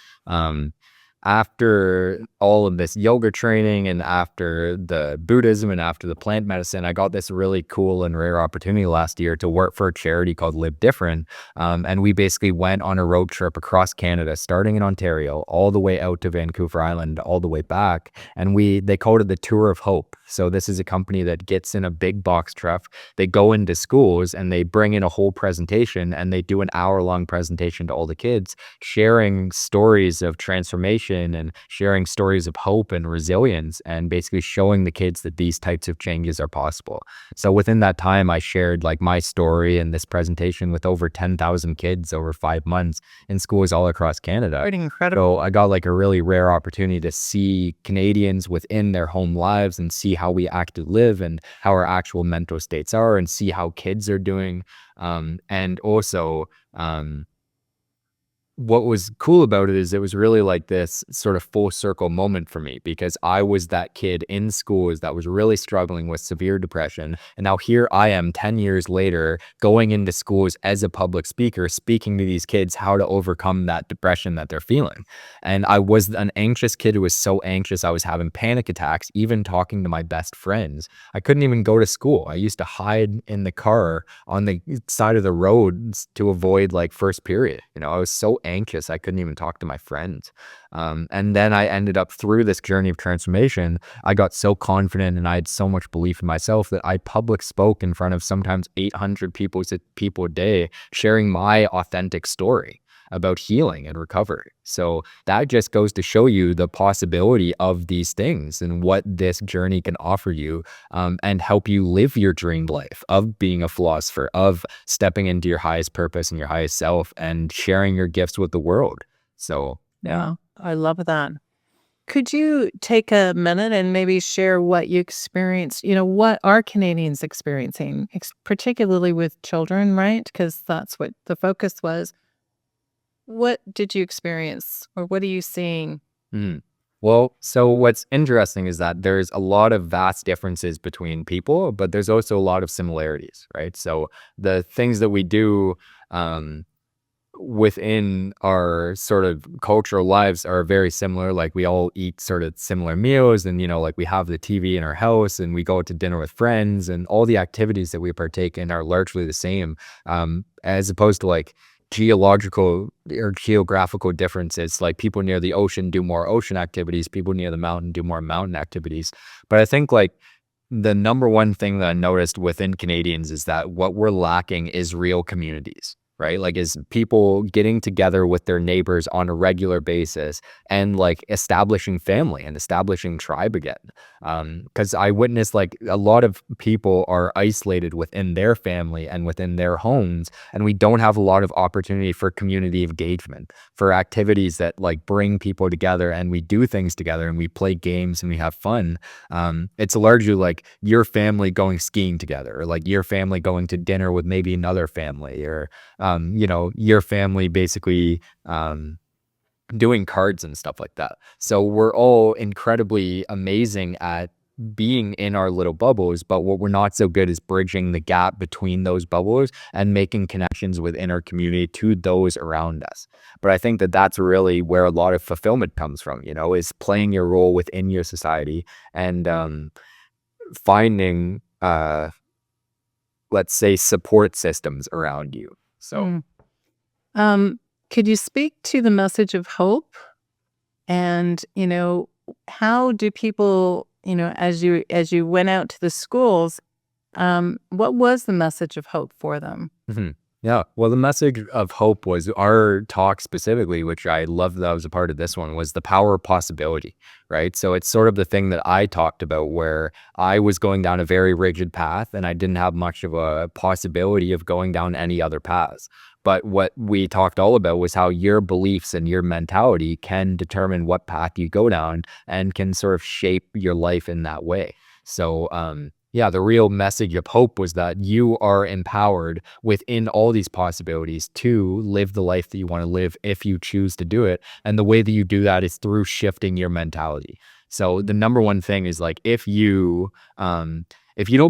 after all of this yoga training and after the Buddhism and after the plant medicine, I got this really cool and rare opportunity last year to work for a charity called Live Different. And we basically went on a road trip across Canada, starting in Ontario, all the way out to Vancouver Island, all the way back. And they called it the Tour of Hope. So this is a company that gets in a big box truck. They go into schools and they bring in a whole presentation, and they do an hour-long presentation to all the kids, sharing stories of transformation and sharing stories of hope and resilience, and basically showing the kids that these types of changes are possible. So within that time, I shared like my story and this presentation with over 10,000 kids over 5 months in schools all across Canada. Pretty incredible. So I got like a really rare opportunity to see Canadians within their home lives and see how we actually live and how our actual mental states are, and see how kids are doing. And also, what was cool about it is it was really like this sort of full circle moment for me, because I was that kid in schools that was really struggling with severe depression. And now here I am 10 years later going into schools as a public speaker, speaking to these kids how to overcome that depression that they're feeling. And I was an anxious kid who was so anxious I was having panic attacks, even talking to my best friends. I couldn't even go to school. I used to hide in the car on the side of the road to avoid like first period. I was so anxious I couldn't even talk to my friends. And then I ended up, through this journey of transformation, I got so confident and I had so much belief in myself that I public spoke in front of sometimes 800 people a day, sharing my authentic story about healing and recovery. So that just goes to show you the possibility of these things and what this journey can offer you, and help you live your dream life of being a philosopher, of stepping into your highest purpose and your highest self and sharing your gifts with the world. So Yeah, I love that. Could you take a minute and maybe share what you experienced? What are Canadians experiencing, particularly with children, right? Because that's what the focus was. What did you experience, or what are you seeing? Mhm. Well, so what's interesting is that there's a lot of vast differences between people, but there's also a lot of similarities, right? So the things that we do um, within our sort of cultural lives are very similar. Like we all eat sort of similar meals, and like we have the TV in our house, and we go to dinner with friends, and all the activities that we partake in are largely the same, as opposed to like geological or geographical differences. Like people near the ocean do more ocean activities, people near the mountain do more mountain activities. But I think like the number one thing that I noticed within Canadians is that what we're lacking is real communities, right? Like, is people getting together with their neighbors on a regular basis and like establishing family and establishing tribe again. Because I witnessed like a lot of people are isolated within their family and within their homes, and we don't have a lot of opportunity for community engagement, for activities that like bring people together and we do things together and we play games and we have fun. It's largely like your family going skiing together, or like your family going to dinner with maybe another family, or your family basically doing cards and stuff like that. So we're all incredibly amazing at being in our little bubbles, but what we're not so good is bridging the gap between those bubbles and making connections within our community to those around us. But I think that that's really where a lot of fulfillment comes from, is playing your role within your society and finding let's say support systems around you. So Mm. Um, could you speak to the message of hope? And, how do people, as you went out to the schools, what was the message of hope for them? mhm. Yeah. Well, the message of hope was our talk specifically, which I love that I was a part of this one, was the power of possibility, right? So it's sort of the thing that I talked about where I was going down a very rigid path and I didn't have much of a possibility of going down any other paths. But what we talked all about was how your beliefs and your mentality can determine what path you go down and can sort of shape your life in that way. So, yeah, the real message of hope was that you are empowered within all these possibilities to live the life that you want to live if you choose to do it. And the way that you do that is through shifting your mentality. So the number one thing is like if you don't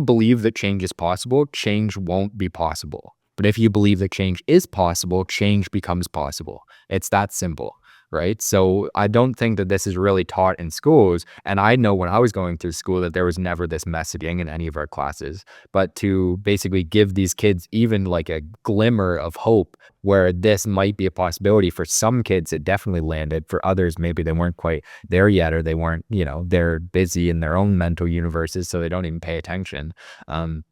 believe that change is possible, change won't be possible. But if you believe that change is possible, change becomes possible. It's that simple. Right. So I don't think that this is really taught in schools. And I know when I was going through school that there was never this messaging in any of our classes, but to basically give these kids even like a glimmer of hope where this might be a possibility. For some kids, it definitely landed. For others, maybe they weren't quite there yet, or they weren't, they're busy in their own mental universes, so they don't even pay attention. Um,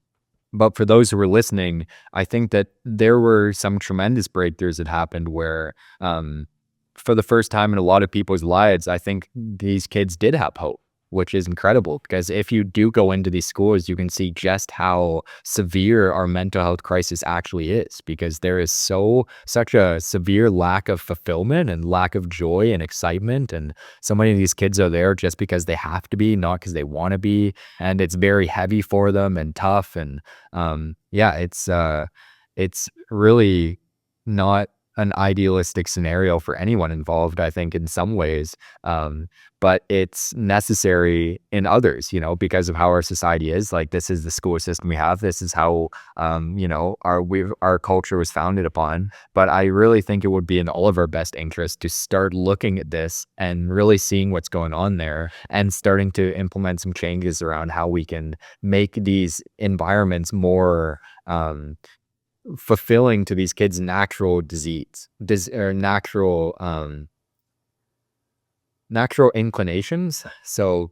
but for those who were listening, I think that there were some tremendous breakthroughs that happened where, for the first time in a lot of people's lives, I think these kids did have hope, which is incredible. Because if you do go into these schools, you can see just how severe our mental health crisis actually is. Because there is such a severe lack of fulfillment and lack of joy and excitement. And so many of these kids are there just because they have to be, not because they want to be. And it's very heavy for them and tough. And yeah, it's really not an idealistic scenario for anyone involved, I think, in some ways. Um, but it's necessary in others, because of how our society is. Like, this is the school system we have. This is how, our culture was founded upon. But I really think it would be in all of our best interest to start looking at this and really seeing what's going on there and starting to implement some changes around how we can make these environments more, fulfilling to these kids' natural or natural inclinations. So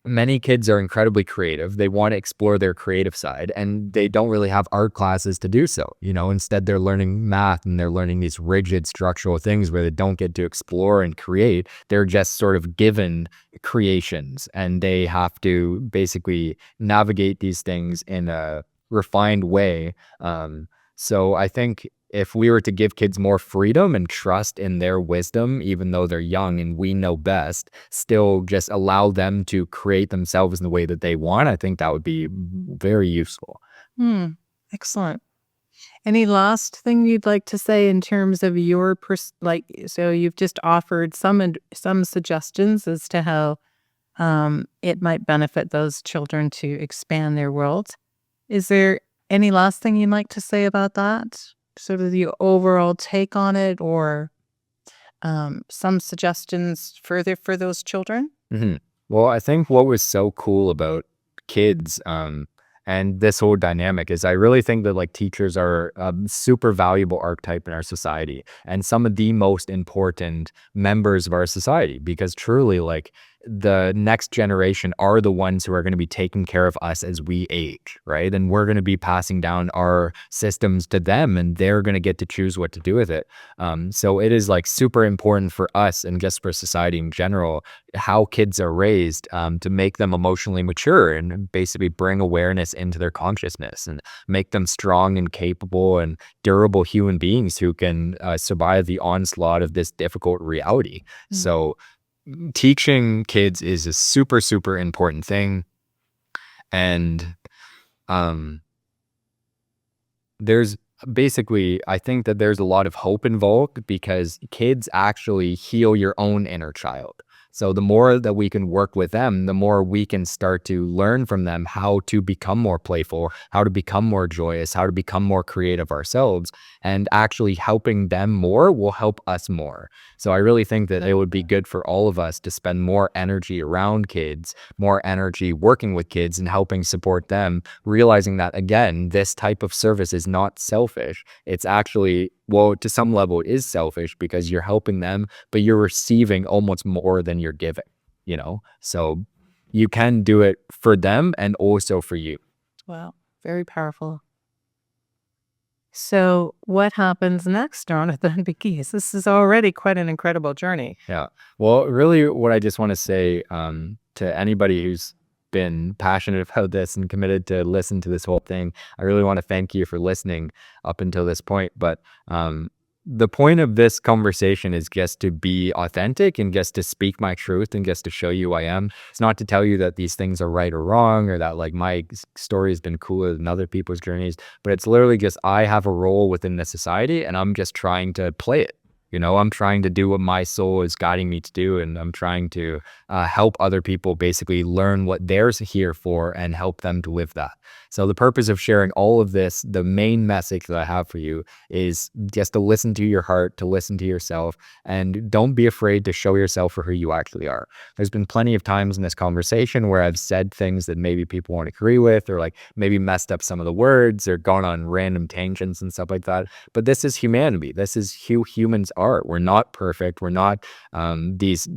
many kids are incredibly creative. They want to explore their creative side and they don't really have art classes to do so. Instead they're learning math and they're learning these rigid structural things where they don't get to explore and create. They're just sort of given creations and they have to basically navigate these things in a refined way. So I think if we were to give kids more freedom and trust in their wisdom, even though they're young and we know best, still just allow them to create themselves in the way that they want, I think that would be very useful. Hmm. Excellent. Any last thing you'd like to say in terms of your so you've just offered some suggestions as to how it might benefit those children to expand their worlds. Is there any last thing you'd like to say about that? Sort of the overall take on it, or some suggestions further for those children? hmm Well, I think what was so cool about kids, and this whole dynamic is I really think that like teachers are a super valuable archetype in our society and some of the most important members of our society because truly like the next generation are the ones who are going to be taking care of us as we age, right? And we're going to be passing down our systems to them and they're going to get to choose what to do with it. So it is like super important for us and just for society in general how kids are raised, to make them emotionally mature and basically bring awareness into their consciousness and make them strong and capable and durable human beings who can survive the onslaught of this difficult reality. Mm. So teaching kids is a super, super important thing. And um, there's basically, I think that there's a lot of hope involved because kids actually heal your own inner child. So the more that we can work with them, the more we can start to learn from them how to become more playful, how to become more joyous, how to become more creative ourselves. And actually helping them more will help us more. So I really think that it would be good for all of us to spend more energy around kids, more energy working with kids and helping support them, realizing that again, this type of service is not selfish. It's actually, well, to some level, it is selfish because you're helping them, but you're receiving almost more than you're giving, you know? So you can do it for them and also for you. Wow, very powerful. So, what happens next, Jonathan? Because this is already quite an incredible journey. Yeah. Well, really, what I just want to say to anybody who's been passionate about this and committed to listen to this whole thing, I really want to thank you for listening up until this point. But the point of this conversation is just to be authentic and just to speak my truth and just to show you who I am. It's not to tell you that these things are right or wrong or that like my story has been cooler than other people's journeys, but it's literally just I have a role within the society and I'm just trying to play it. You know, I'm trying to do what my soul is guiding me to do, and I'm trying to help other people basically learn what they're here for and help them to live that. So the purpose of sharing all of this, the main message that I have for you is just to listen to your heart, to listen to yourself, and don't be afraid to show yourself for who you actually are. There's been plenty of times in this conversation where I've said things that maybe people won't agree with, or like maybe messed up some of the words or gone on random tangents and stuff like that. But this is humanity. This is who humans are. We're not perfect. We're not these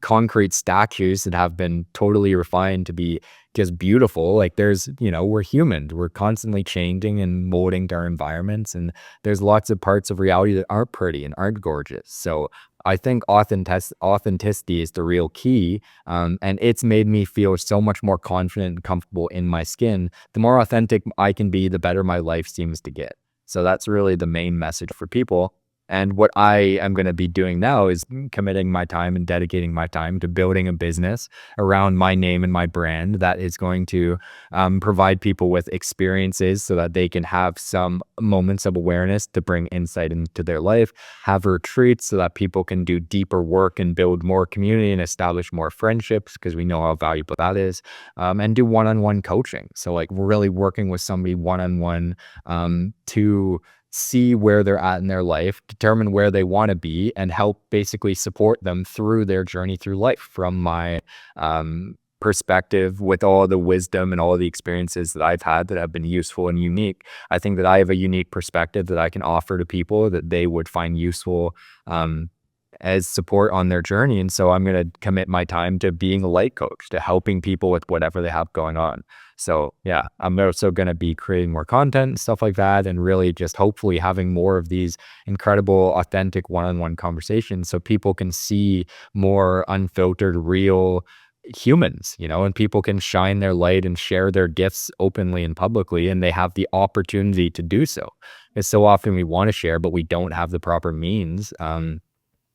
concrete statues that have been totally refined to be just beautiful. Like there's, you know, we're human. We're constantly changing and molding to our environments. And there's lots of parts of reality that aren't pretty and aren't gorgeous. So I think authenticity is the real key. And it's made me feel so much more confident and comfortable in my skin. The more authentic I can be, the better my life seems to get. So that's really the main message for people. And what I am going to be doing now is committing my time and dedicating my time to building a business around my name and my brand that is going to provide people with experiences so that they can have some moments of awareness to bring insight into their life, have retreats so that people can do deeper work and build more community and establish more friendships because we know how valuable that is, and do one-on-one coaching. So like really working with somebody one-on-one to see where they're at in their life, determine where they want to be, and help basically support them through their journey through life from my perspective with all the wisdom and all the experiences that I've had that have been useful and unique. I think that I have a unique perspective that I can offer to people that they would find useful as support on their journey. And so I'm going to commit my time to being a life coach, to helping people with whatever they have going on. So yeah, I'm also going to be creating more content and stuff like that, and really just hopefully having more of these incredible, authentic one-on-one conversations so people can see more unfiltered, real humans, you know, and people can shine their light and share their gifts openly and publicly, and they have the opportunity to do so. is so often we want to share, but we don't have the proper means.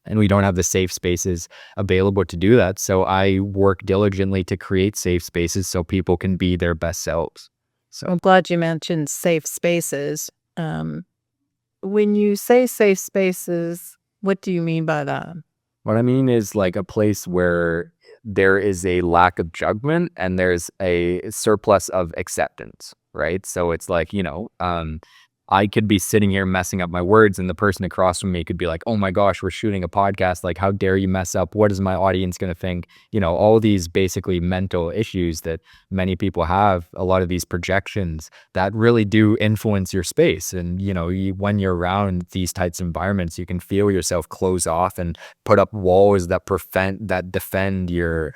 And we don't have the safe spaces available to do that. So I work diligently to create safe spaces so people can be their best selves. So I'm glad you mentioned safe spaces. When you say safe spaces, what do you mean by that? what I mean is like a place where there is a lack of judgment and there's a surplus of acceptance, right? So it's like, I could be sitting here messing up my words and the person across from me could be like, oh my gosh, we're shooting a podcast. Like, how dare you mess up? What is my audience going to think? All these basically mental issues that many people have, a lot of these projections that really do influence your space. And, when you're around these types of environments, you can feel yourself close off and put up walls that defend your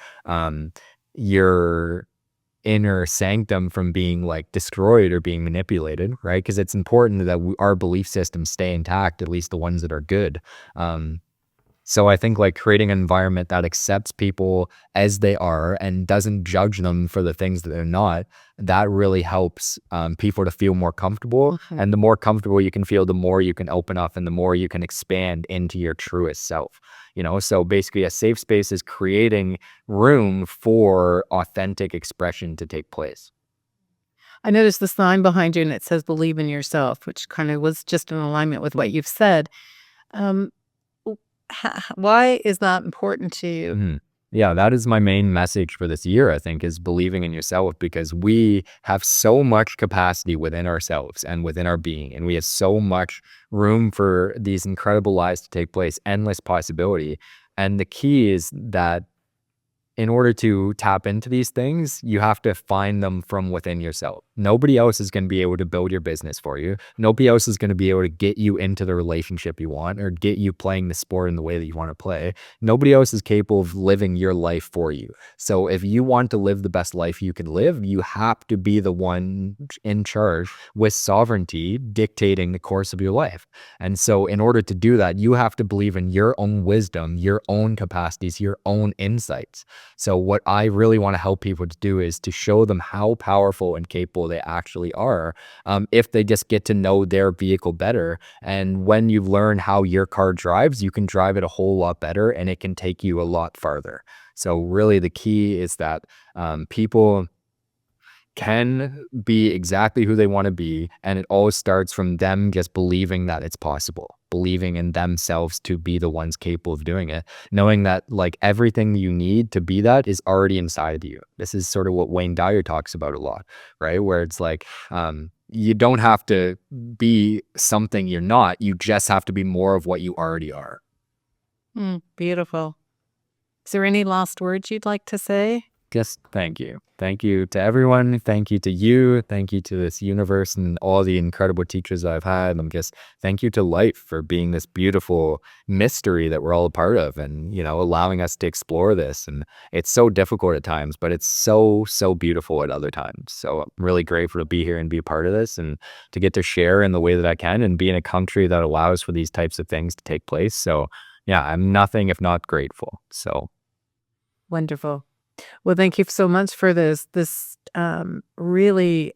inner sanctum from being like destroyed or being manipulated, right? Because it's important that our belief systems stay intact, at least the ones that are good. So I think like creating an environment that accepts people as they are and doesn't judge them for the things that they're not, that really helps people to feel more comfortable. And the more comfortable you can feel, the more you can open up and the more you can expand into your truest self. So basically a safe space is creating room for authentic expression to take place. I noticed the sign behind you and it says believe in yourself, which kind of was just in alignment with what you've said. Um, why is that important to you? Mhm. Yeah, that is my main message for this year, I think, is believing in yourself, because we have so much capacity within ourselves and within our being, and we have so much room for these incredible lives to take place, endless possibility. And the key is that in order to tap into these things, you have to find them from within yourself. Nobody else is going to be able to build your business for you. Nobody else is going to be able to get you into the relationship you want or get you playing the sport in the way that you want to play. Nobody else is capable of living your life for you. So if you want to live the best life you can live, you have to be the one in charge with sovereignty dictating the course of your life. And so in order to do that, you have to believe in your own wisdom, your own capacities, your own insights. So what I really want to help people to do is to show them how powerful and capable they actually are, if they just get to know their vehicle better. And when you learn how your car drives, you can drive it a whole lot better and it can take you a lot farther. So really the key is that people can be exactly who they want to be. And it always starts from them just believing that it's possible, believing in themselves to be the ones capable of doing it, knowing that like everything you need to be that is already inside of you. This is sort of what Wayne Dyer talks about a lot, right? Where it's like, you don't have to be something you're not. You just have to be more of what you already are. Beautiful. Is there any last words you'd like to say? Just thank you. Thank you to everyone. Thank you to you. Thank you to this universe and all the incredible teachers I've had. I'm just thank you to life for being this beautiful mystery that we're all a part of and, allowing us to explore this. And it's so difficult at times, but it's so, so beautiful at other times. So I'm really grateful to be here and be a part of this and to get to share in the way that I can and be in a country that allows for these types of things to take place. So yeah, I'm nothing if not grateful. So Wonderful. Well, thank you so much for this really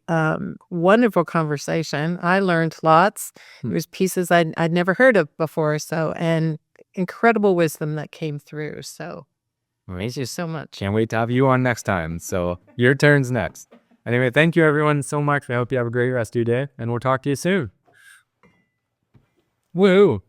wonderful conversation. I learned lots. There's pieces I'd never heard of before. So, and incredible wisdom that came through. So, thank you so much. Can't wait to have you on next time. So your turn's next. Anyway, thank you everyone so much. I hope you have a great rest of your day and we'll talk to you soon. Woo!